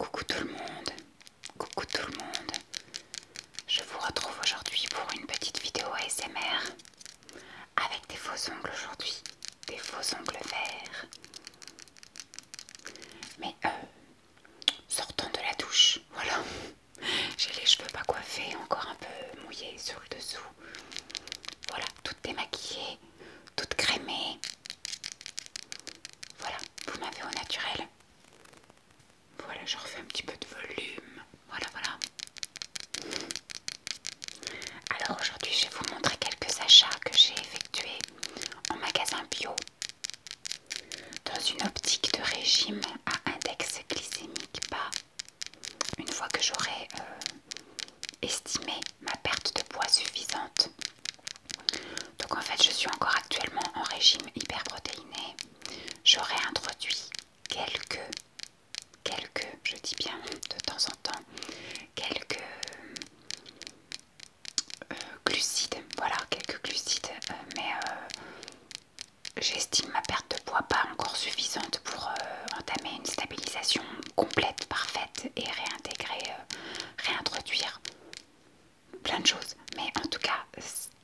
Coucou tout le monde, coucou tout le monde. Je vous retrouve aujourd'hui pour une petite vidéo ASMR avec des faux ongles aujourd'hui, des faux ongles verts. Mais sortant de la douche, voilà. J'ai les cheveux pas coiffés, encore un peu mouillés sur le dessous. Voilà, toute démaquillée, toute crémée. Voilà, vous m'avez au naturel. Voilà, je refais un petit peu de volume. Voilà, voilà. Alors aujourd'hui, je vais vous montrer quelques achats que j'ai effectués en magasin bio dans une optique de régime à index glycémique bas. Une fois que j'aurai estimé ma perte de poids suffisante. Donc en fait, je suis encore actuellement en régime hyperprotéiné. J'aurai introduit je dis bien de temps en temps, quelques glucides, voilà, quelques glucides, mais j'estime ma perte de poids pas encore suffisante pour entamer une stabilisation complète, parfaite et réintroduire plein de choses. Mais en tout cas,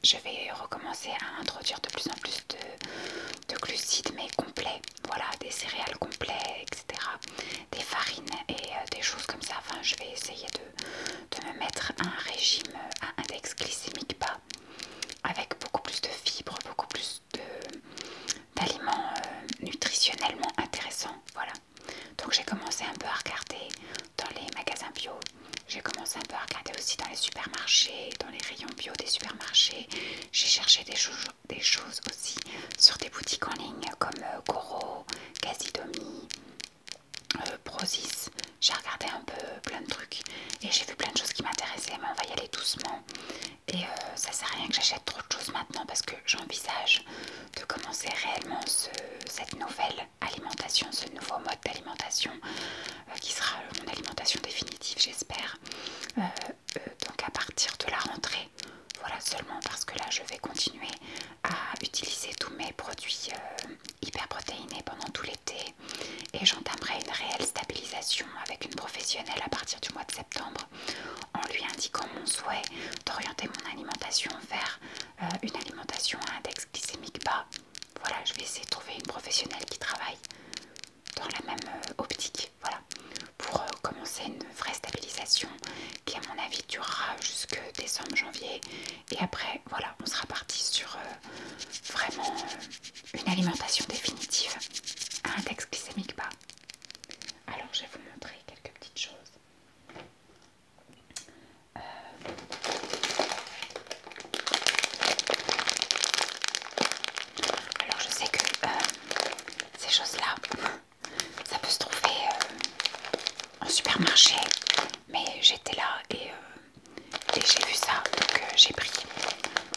je vais recommencer à introduire de plus en plus de glucides, mais complets, voilà, des céréales complets, etc. Des farines et des choses comme ça. Enfin, je vais essayer de me mettre à un régime à index glycémique bas, avec beaucoup plus de fibres, beaucoup plus d'aliments nutritionnellement intéressants. Voilà. Donc j'ai commencé un peu à regarder dans les magasins bio. J'ai commencé un peu à regarder aussi dans les supermarchés, dans les rayons bio des supermarchés. J'ai cherché des choses aussi sur des boutiques en ligne comme Goro, Casidomi, Prozis. J'ai regardé un peu plein de trucs et j'ai vu plein de choses qui m'intéressaient, mais on va y aller doucement. Et ça sert à rien que j'achète trop de choses maintenant parce que j'envisage de commencer réellement cette nouvelle alimentation, ce nouveau mode d'alimentation qui sera mon alimentation définitive, j'espère. Donc à partir de la rentrée, voilà, seulement parce que là je vais continuer à utiliser tous mes produits hyperprotéinés pendant tout l'été et j'entamerai une réelle stabilisation avec une professionnelle à partir du mois de septembre en lui indiquant mon souhait d'orienter mon alimentation vers une alimentation à index glycémique bas. Voilà, je vais essayer de trouver une professionnelle qui travaille dans la même optique, voilà, pour commencer une vraie stabilisation qui à mon avis durera jusque décembre, janvier et après voilà, on sera parti sur vraiment une alimentation définitive à index glycémique bas. Alors je vais vous montrer quelques petites choses. Alors je sais que ces choses-là, ça peut se trouver en supermarché, mais j'étais là et j'ai vu ça, donc j'ai pris.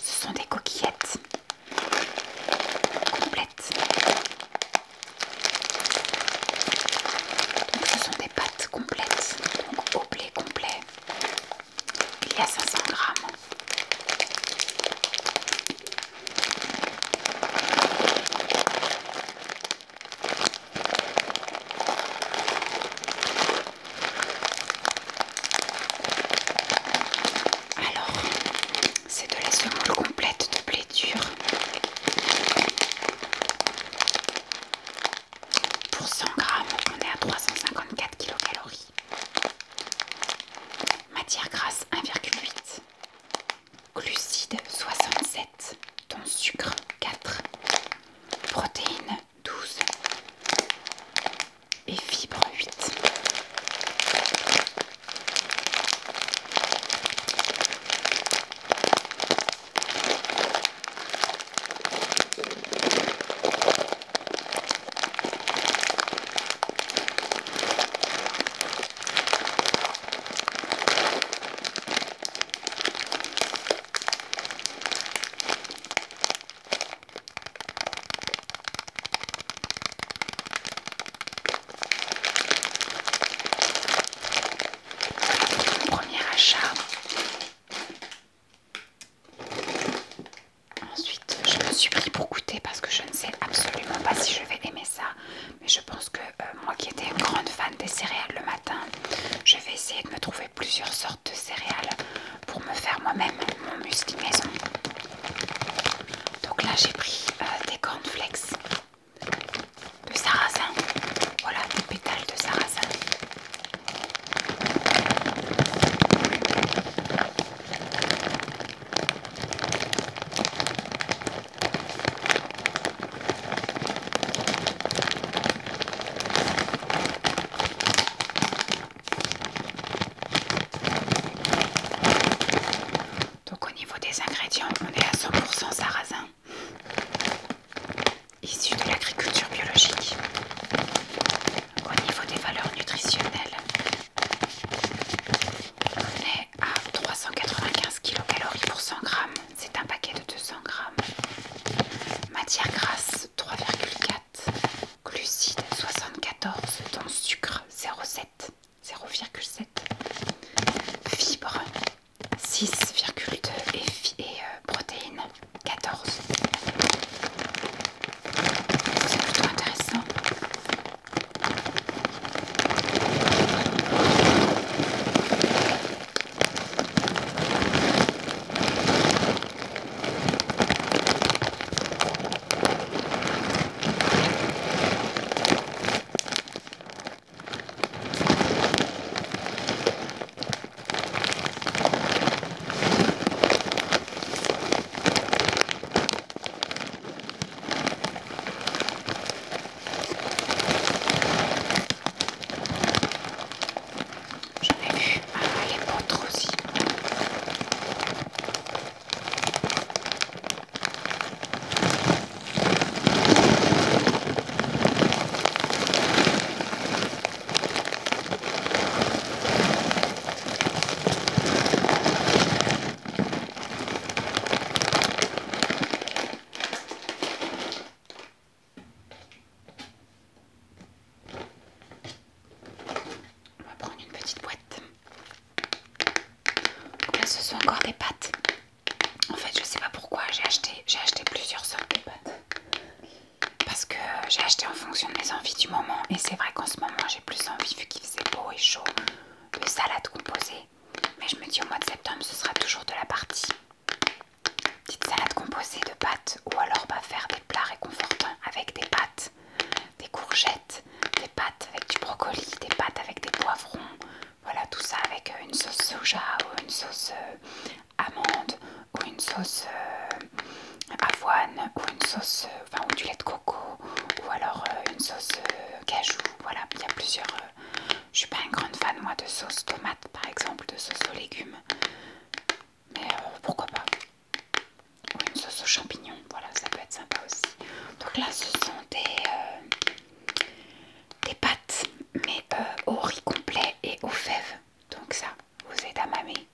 Ce sont des coquillettes complètes. Donc ce sont des pâtes complètes, donc au blé complet. Il y a 500 grammes. 0,7. Fibres 6,2 et protéines 14. C'est plutôt intéressant. J'en ai vu les vôtres aussi. On va prendre une petite boîte. Donc là ce sont encore des pâtes. En fait je sais pas pourquoi j'ai acheté plusieurs sortes de pâtes. Parce que j'ai acheté en fonction de mes envies du moment. Et c'est vrai qu'en ce moment j'ai plus envie, vu qu'il faisait beau et chaud, de salade composée. Mais je me dis au mois de septembre ce sera toujours de la partie petite salade composée de pâtes. Ou alors faire des plats réconfortants avec des pâtes, des courgettes, des pâtes avec du brocoli, des pâtes avec des poivrons. Voilà, tout ça avec une sauce soja ou une sauce amande ou une sauce avoine ou une sauce, ou du lait de coco ou alors une sauce cajou. Voilà, il y a plusieurs. Je suis pas une grande fan moi de sauce tomate par exemple, de sauce aux légumes. Mais pourquoi pas. Ou une sauce aux champignons, voilà, ça peut être sympa aussi. Donc là ce sont des pâtes mais au riz complet et aux fèves. Donc ça, vous êtes à mamer.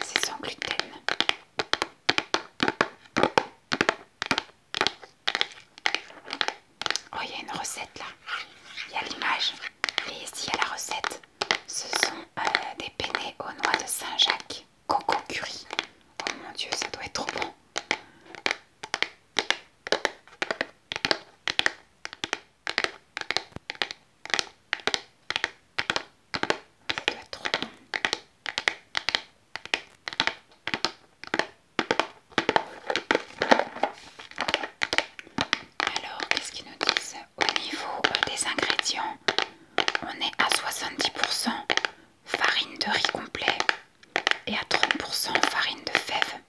C'est sans gluten. Oh, il y a une recette là. Il y a l'image. Et ici, il y a la recette. Ce sont des penne aux noix de Saint-Jacques. Coco curry. Oh mon dieu, ça doit être trop bon. Ça doit être trop bon. Alors, qu'est-ce qu'ils nous disent? Au niveau des ingrédients, on est à 70% farine de riz complet et à 30% farine de fèves.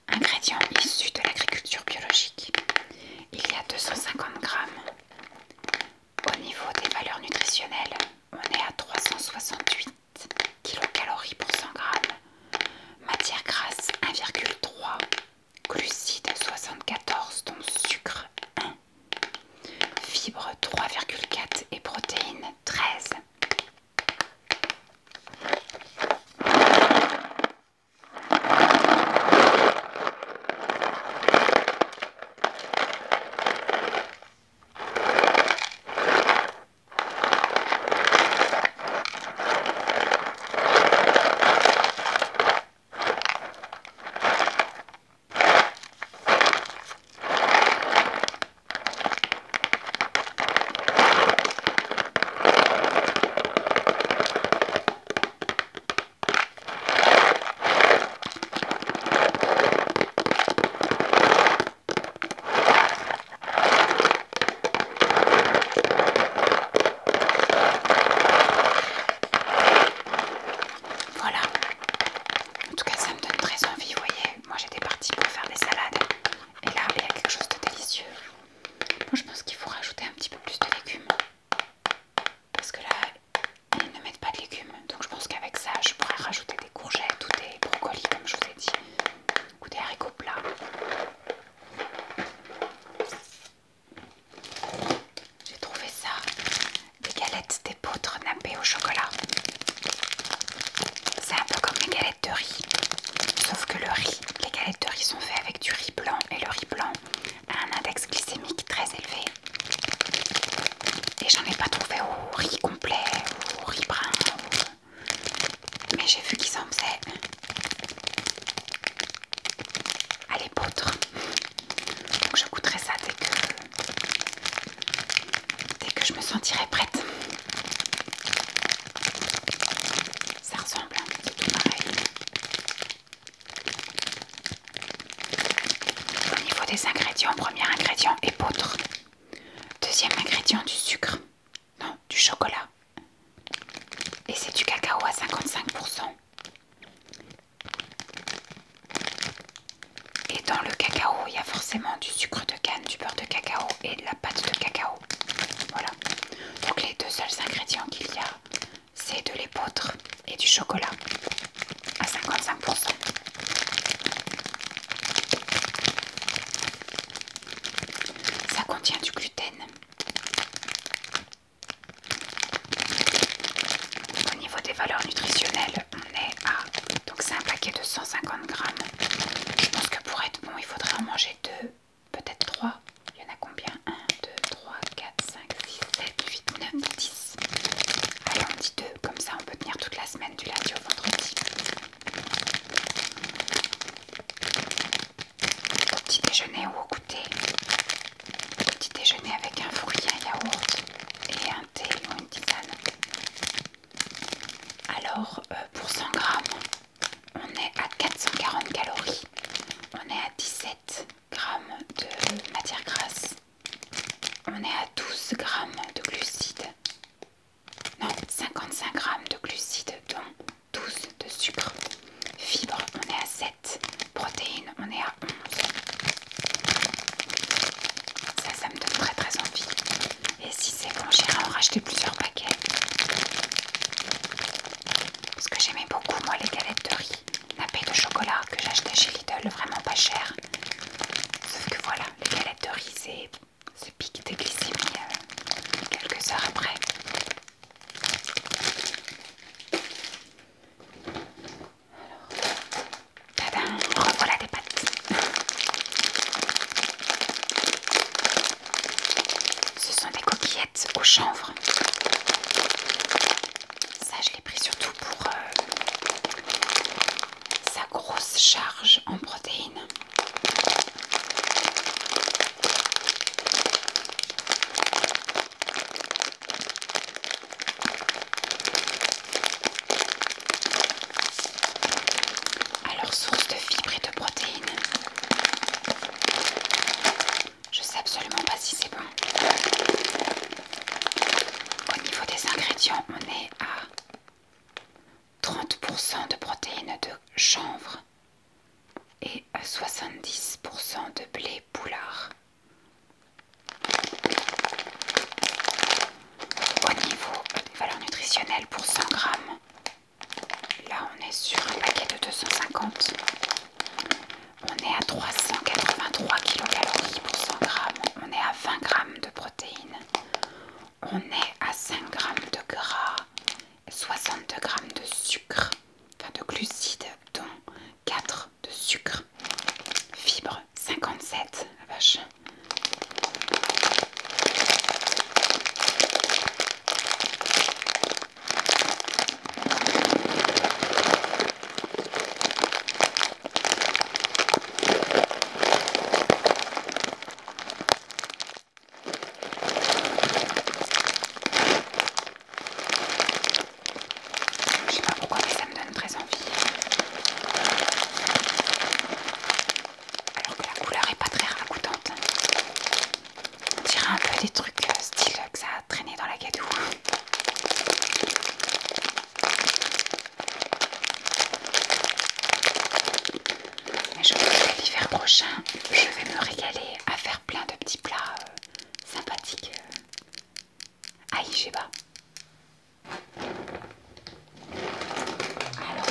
Ingrédients issus de l'agriculture biologique. Il y a 250 grammes. Au niveau des valeurs nutritionnelles, on est à 368 kilocalories pour 100 grammes. Matière grasse 1,3. Glucides 74, dont sucre 1. Fibres 3,4 et protéines 13. Les galettes de riz sont faites avec du riz blanc et le riz blanc a un index glycémique très élevé. Et j'en ai pas trouvé au riz complet, au riz brun, mais j'ai vu qu'ils en faisaient à l'épeautre. Donc je goûterai ça dès que je me sentirai prête. Ça ressemble, hein, c'est tout pareil. Au niveau des ingrédients, premier ingrédient, épeautre. Deuxième ingrédient, du sucre. Non, du chocolat. Et c'est du cacao à 55%. Et dans le cacao, il y a forcément du sucre de canne, du beurre de cacao et de la pâte de cacao. Voilà. Donc les deux seuls ingrédients qu'il y a, c'est de l'épeautre et du chocolat à 55%. Ça contient du gluten. Au niveau des valeurs nutritionnelles, on est à... Donc c'est un paquet de 150 grammes. Je pense que pour être bon, il faudrait en manger 2, peut-être 3. Il y en a combien? 1, 2, 3, 4, 5, 6, 7, 8, 9, 10. Allez, on dit 2, comme ça on peut tenir toute la semaine du lundi au vendredi. Au petit déjeuner ou au goûter. Au petit déjeuner avec un fruit, un yaourt et un thé ou une tisane. Alors, pour 100 grammes, on est à 440 calories. On est à 17 grammes de matière grasse. On est à 12 grammes de glucides. Non, 55 grammes de glucides, dont 12 de sucre. Fibres, on est à 7. Protéines, on est à 11. Ça me donne très très envie. Et si c'est bon, j'irai en racheter plusieurs paquets. Parce que j'aimais beaucoup, moi, les galettes de riz nappées de chocolat que j'achetais chez Lidl, vraiment pas cher. Sauf que voilà, les galettes de riz, c'est pic de glycémie quelques heures après. Tadam, revoilà des pâtes. Ce sont des coquillettes au chanvre. Ça, je l'ai pris surtout pour sa grosse charge en protéines. Alors, source de fibres et de protéines. Je sais absolument pas si c'est bon. Au niveau des ingrédients, on est à 30% de protéines de chanvre et à 70% de blé poulard. Au niveau des valeurs nutritionnelles pour 100 grammes, là on est sur un paquet de 250. On est à 383 kilocalories pour 100 grammes. On est à 20 grammes de protéines. On est à 5 grammes de gras, 62 grammes de sucre, enfin de glucides, dont 4 de sucre. Fibres, 57, la vache. Je sais pas pourquoi, mais ça me donne très envie. Alors que la couleur est pas très ragoûtante. On dirait un peu des trucs style que ça a traîné dans la gadoue. Mais je pense que l'hiver prochain, je vais me régaler à faire plein de petits plats sympathiques. Aïe, je sais pas. Alors,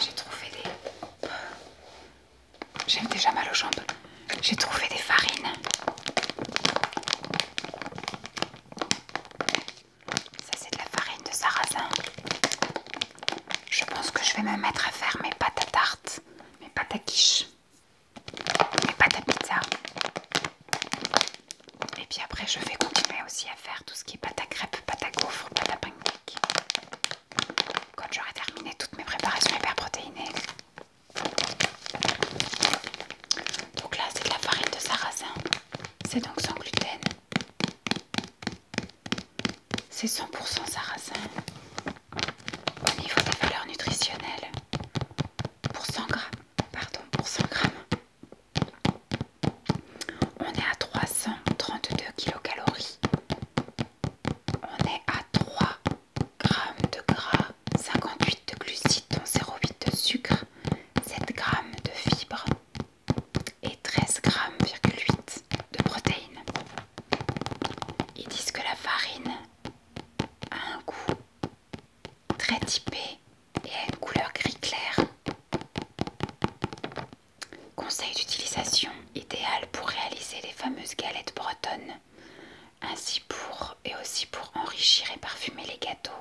j'ai trouvé des... J'ai déjà mal aux jambes. J'ai trouvé des farines. Ça, c'est de la farine de sarrasin. Je pense que je vais me mettre à faire mes pâtes à tarte, mes pâtes à quiche, mes pâtes à pizza. après je vais continuer aussi à faire tout ce qui est pâte à crêpes, pâte à gaufres, pâte à pancakes. Quand j'aurai terminé toutes mes préparations hyper protéinées. Donc là c'est de la farine de sarrasin. C'est donc sans gluten. C'est 100% sarrasin. Au niveau des valeurs nutritionnelles, pour 100 grammes, pour 100 grammes, on est à 332 kilocalories. On est à 3 grammes de gras, 58 de glucides, dont 0,8 de sucre, 7 grammes de fibres et 13 grammes, 8 de protéines. Ils disent que la farine a un goût très typé et a une couleur gris clair. Conseil d'utilisation idéal pour réaliser les fameuses galettes bretonnes, ainsi et aussi pour enrichir et parfumer les gâteaux,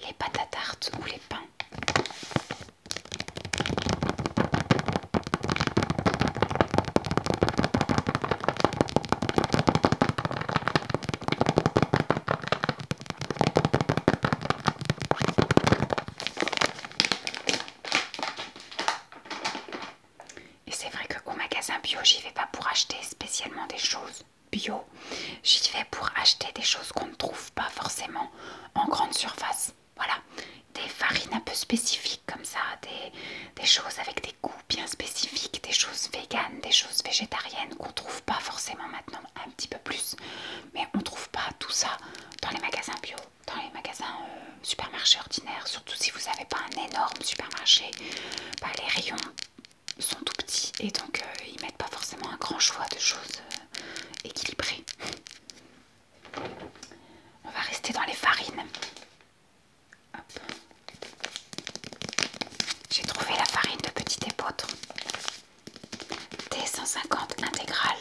les pâtes à tarte ou les pains. Et c'est vrai qu'au magasin bio, j'y vais pas pour acheter spécialement des choses bio. J'y vais pour acheter des choses qu'on ne trouve pas forcément en grande surface. Voilà, des farines un peu spécifiques comme ça, des choses avec des goûts bien spécifiques, des choses véganes, des choses végétariennes qu'on trouve pas forcément maintenant, un petit peu plus. Mais on trouve pas tout ça dans les magasins bio, dans les magasins supermarchés ordinaires. Surtout si vous n'avez pas un énorme supermarché, bah, les rayons sont tout petits et donc ils mettent pas forcément un grand choix de choses équilibrées. On va rester dans les farines. Hop. J'ai trouvé la farine de petit épeautre T150 intégrale.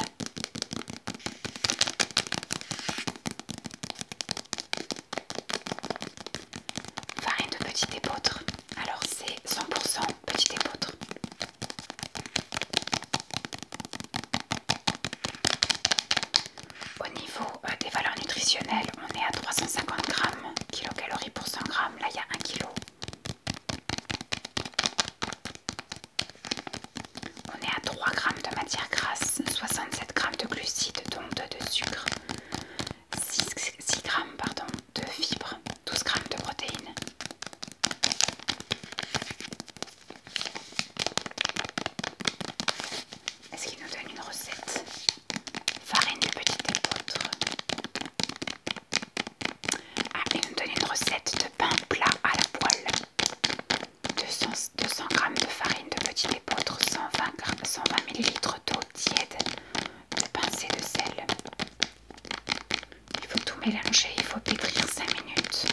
Farine de petit épeautre. Alors c'est 100% petit épeautre. Au niveau des valeurs nutritionnelles, on est à 350 grammes kilocalories pour 100 grammes. Là, il y a 1 kg. On est à 3 grammes de matière grasse, 67 grammes de glucides, dont 2 de sucre, 6 grammes de fibres, 12 grammes de protéines. Est-ce qu'il nous donne une recette? Farine du petit épeautre. Ah, il nous donne une recette de pain plat à la poêle. 200 grammes de farine de petit épeautre, 120 ml d'eau tiède, de pincée de sel. Il faut tout mélanger, il faut pétrir 5 minutes.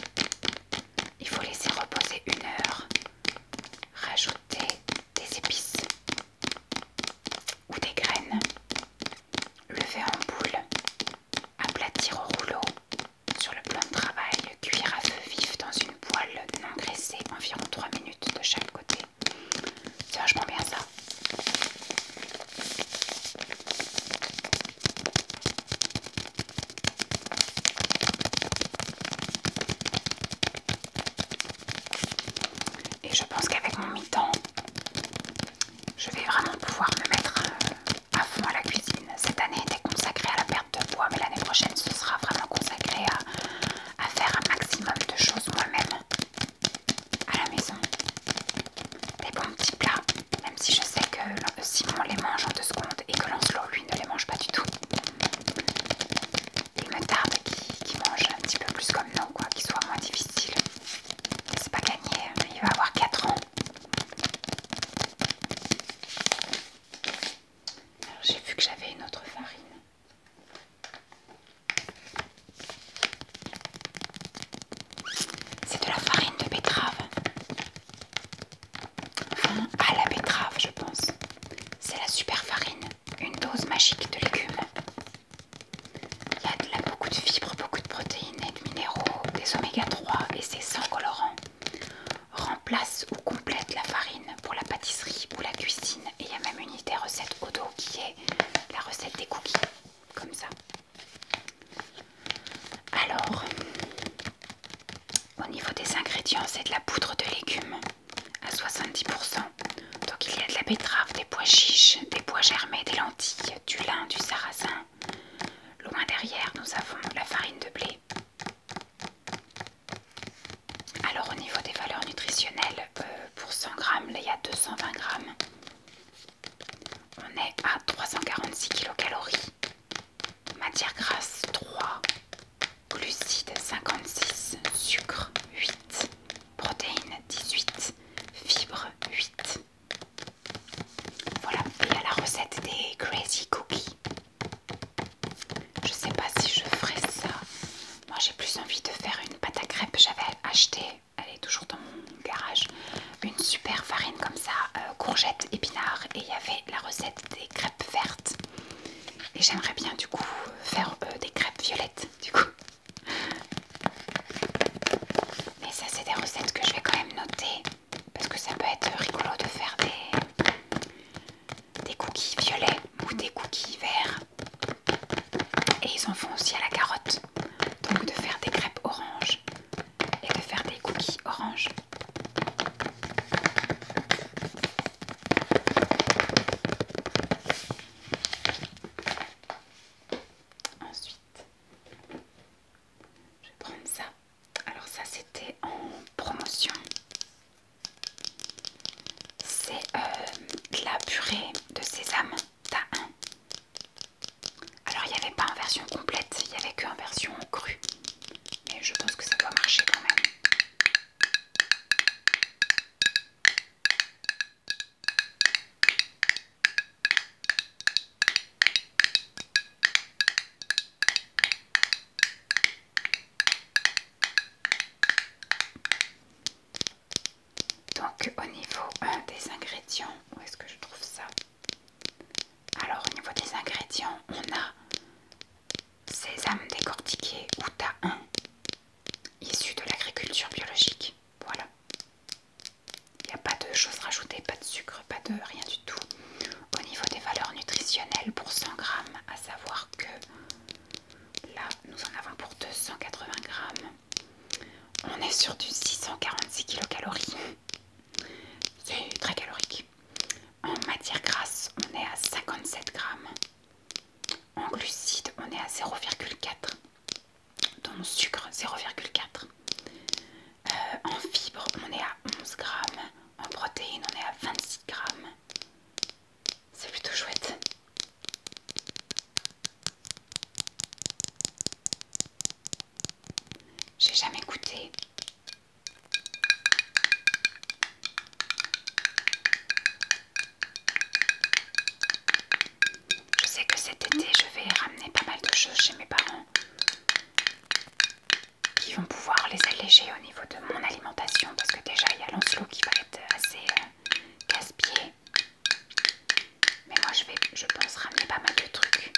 Il faut laisser reposer 1 heure. Rajouter des épices ou des graines. Lever en boule. Aplatir au rouleau. Sur le plan de travail, cuire à feu vif dans une poêle non graissée environ 3 minutes de chaque côté. C'est vachement bien ça. Au niveau des ingrédients, c'est de la poudre de légumes à 70%. Donc il y a de la betterave, des pois chiches, des pois germés, des lentilles, du lin, du sarrasin. Loin derrière, nous avons la farine de blé. Alors au niveau des valeurs nutritionnelles, pour 100 grammes, là il y a 220 grammes. On est à 346 kilocalories. Matière grasse 3, glucides 56, sucre 8, protéines 18, fibres 8. Voilà, et il y a la recette des Crazy Cookies. Je sais pas si je ferai ça. Moi j'ai plus envie de faire une pâte à crêpes. J'avais acheté, elle est toujours dans mon garage, une super farine comme ça, courgettes, épinards, et il y avait la recette des crêpes vertes. Et j'aimerais bien du coup faire des crêpes violettes du coup. Mais ça c'est des recettes que je vais quand même noter parce que ça peut être rigolo de faire des cookies violets ou des cookies verts. Et ils en font aussi à la carotte. Donc de faire des crêpes orange et de faire des cookies orange. Ensuite, je vais prendre ça. Alors ça c'était en promotion. C'est la purée de sésame Tahin. Alors il n'y avait pas en version complète, il n'y avait qu'en version crue. Mais je pense que ça doit marcher quand même. Donc au niveau des ingrédients, où est-ce que je trouve ça? Alors au niveau des ingrédients, on a sésame décortiqué ou Tahin, issu de l'agriculture biologique. Voilà. Il n'y a pas de choses rajoutées, pas de sucre, pas de rien du tout. Au niveau des valeurs nutritionnelles pour 100 grammes, à savoir que là nous en avons pour 280 grammes. On est sur du 646 kilocalories. C'est très calorique. En matière grasse, on est à 57 grammes. En glucides, on est à 0,4. Dont sucre 0,4. En fibres, on est à 11 grammes. En protéines, on est à 26 grammes. C'est plutôt chouette. J'ai jamais goûté. Je sais que cet été, je vais ramener pas mal de choses chez mes parents qui vont pouvoir les alléger au niveau de mon alimentation parce que déjà il y a Lancelot qui va être assez casse-pied. Mais moi je pense ramener pas mal de trucs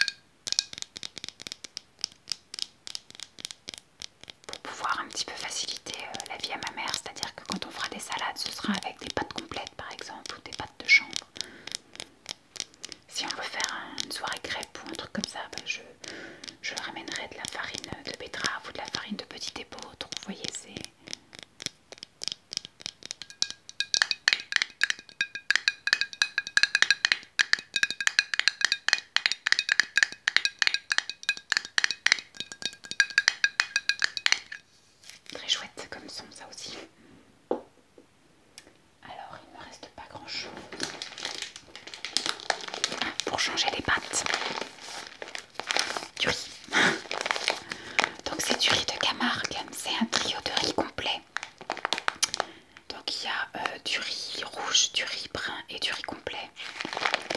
pour pouvoir un petit peu faciliter la vie à ma mère. C'est-à-dire que quand on fera des salades, ce sera avec des pâtes complètes par exemple ou des pâtes de chambre. Si on veut faire une soirée crêpe ou un truc comme ça, bah je ramènerai de la farine de betterave ou de la farine de petit épeautre. Vous voyez, c'est... très chouette comme son ça aussi. Alors il ne me reste pas grand chose. Pour changer les pâtes. Du riz. Donc c'est du riz de Camargue, c'est un trio de riz complet. Donc il y a du riz rouge, du riz brun et du riz complet,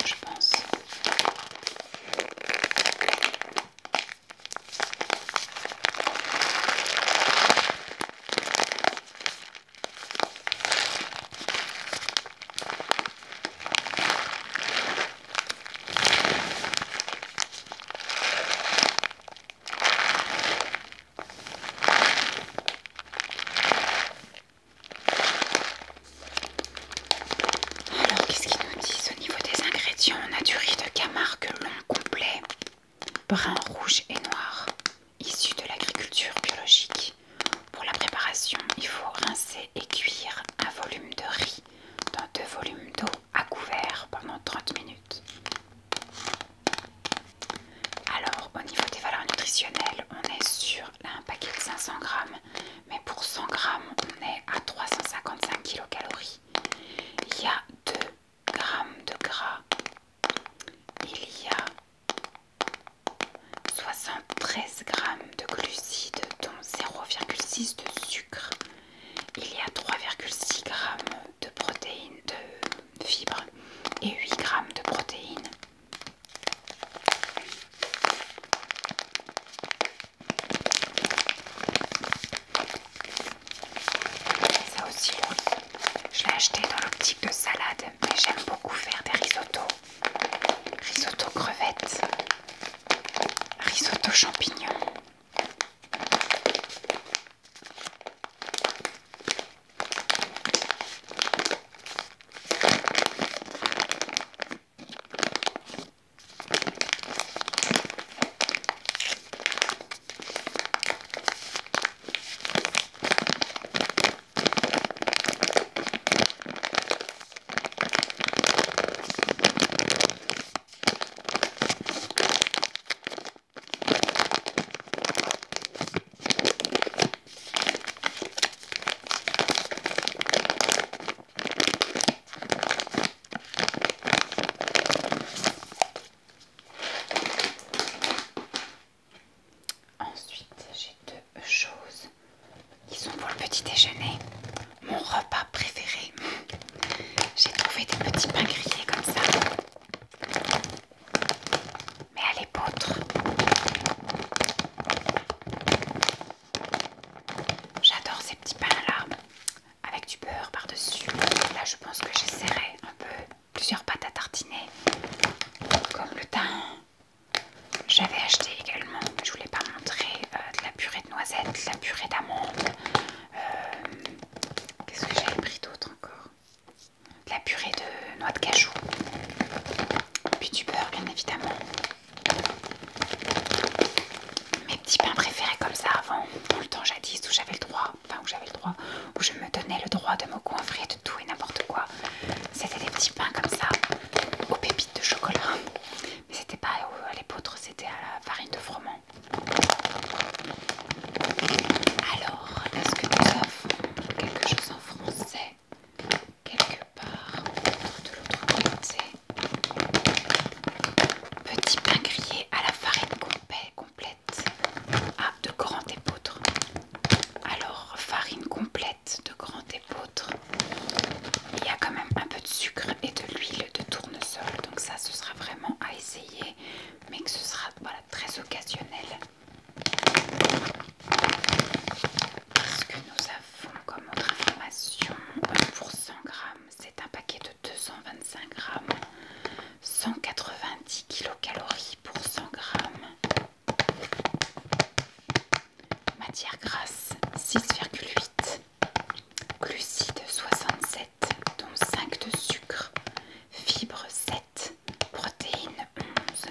je pense. Alors qu'est-ce qu'ils nous disent au niveau des ingrédients? On a du riz de Camargue long complet, brun, rouge et noir, issu de l'agriculture biologique. Pour la préparation, il 13 grammes de glucides, dont 0,6 de sucre. Il y a 3,6 grammes de protéines, de fibres et 8 grammes de protéines. Ça aussi, je l'ai acheté dans l'optique de salade, mais j'aime beaucoup faire des risottos. Risotto crevettes, risotto champignons. Ensuite, j'ai deux choses qui sont pour le petit déjeuner. Mon repas préféré. J'ai trouvé des petits pains grillés comme ça, mais à l'épeautre. J'adore ces petits pains là, avec du beurre par-dessus. Là, je pense que j'essaierai un peu plusieurs pâtes à tartiner, comme le thym. J'avais acheté également, je voulais pas montrer, de la purée de noisettes, de la purée d'amandes. Qu'est-ce que j'avais pris d'autre encore? De la purée de noix de cajou. Puis du beurre, bien évidemment. Mes petits pains préférés comme ça avant, dans le temps jadis où j'avais le droit, où je me donnais le droit de me coinfrer de tout et n'importe quoi. C'était des petits pains comme ça, aux pépites de chocolat. Mais c'était pas à l'épeautre, c'était à la farine de froment. Alors, est-ce que nous avons quelque chose en français quelque part de l'autre côté? Petit pain grillé à la farine complète. Ah, de grand épeautre. Alors, farine complète de grand épeautre. Il y a quand même un peu de sucre et de l'huile de tournesol. Donc ça, ce sera vraiment à essayer. Mais que ce sera voilà, très occasionnel. Ce que nous avons comme autre information, pour 100 grammes, c'est un paquet de 225 grammes. 190 kilocalories pour 100 grammes. Matière grasse 6,8. Glucides 67, dont 5 de sucre. Fibres 7. Protéines 11.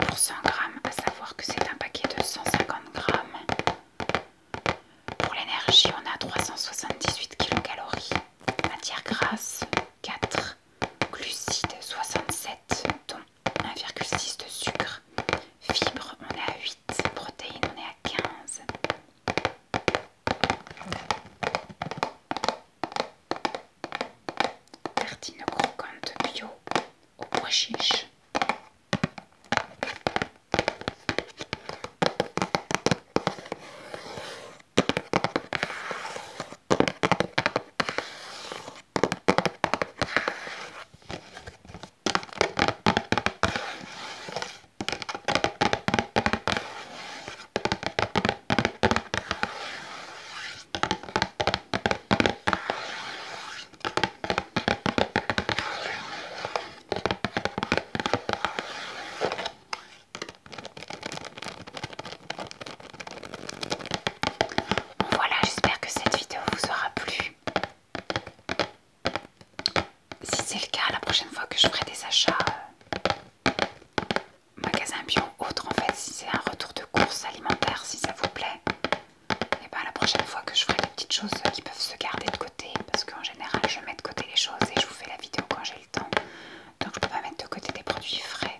est pour 100 grammes, à savoir que c'est un paquet de 150 grammes. Pour l'énergie, on a 378 kilocalories. Matière grasse, 4. Glucides, 67, dont 1,6 de sucre. Fibres, on est à 8. Protéines, on est à 15. Tartines croquantes bio au pois chiche. Voilà, j'espère que cette vidéo vous aura plu. Si c'est le cas, la prochaine fois que je ferai des achats magasin bio autre, en fait, si c'est un retour de course alimentaire, si ça vous plaît, et ben la prochaine fois que je ferai des petites choses qui peuvent se garder de côté, parce qu'en général je mets de côté les choses et je vous fais la vidéo quand j'ai le temps, donc je peux pas mettre de côté des produits frais.